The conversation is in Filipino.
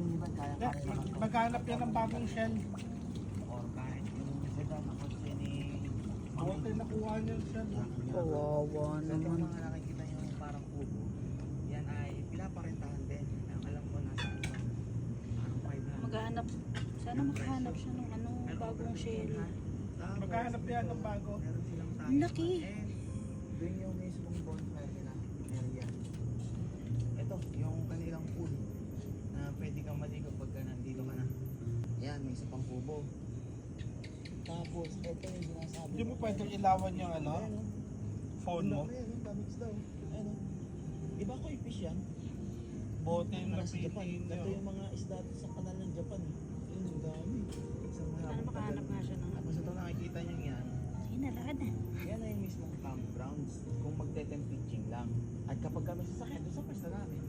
lumiban, kaya Yeah, maghanap yan ng bagong shell. Or kahit yung sedan na kotse ni Ako tayo nakuha niya yung shell. Kawawa So itong naman. mga nakikita nyo parang kubo, yan ay pinaparentahan din. Ang alam ko nasa parang 500. Maghanap. Sana makahanap siya ng ano, bagong shell. Maghahanap yan ng bago. Meron silang tayo. Ang laki. Doon yung mismong bonfire nila. Area. Ito, yung kanilang pool na pwede kang maligo pagka nandito ka na. Yan, may isa pang kubo. Tapos, ito yung sinasabi. Hindi mo pwedeng ilawan yung ano, phone mo. Yung damage daw. Ayun. Iba ko yung fish yan. Bote yung Para sa Japan. napitiin Ito nyo. yung mga isda sa kanal ng Japan. Ayun, ang dami. Isang Sana mahabang makahanap nga siya ng Tapos ito nakikita nyo yan. Sige na, lakad na. Yan ay yung mismong campgrounds kung magte-temp pitching lang. At kapag kami sasakyan, doon sa pwesto namin.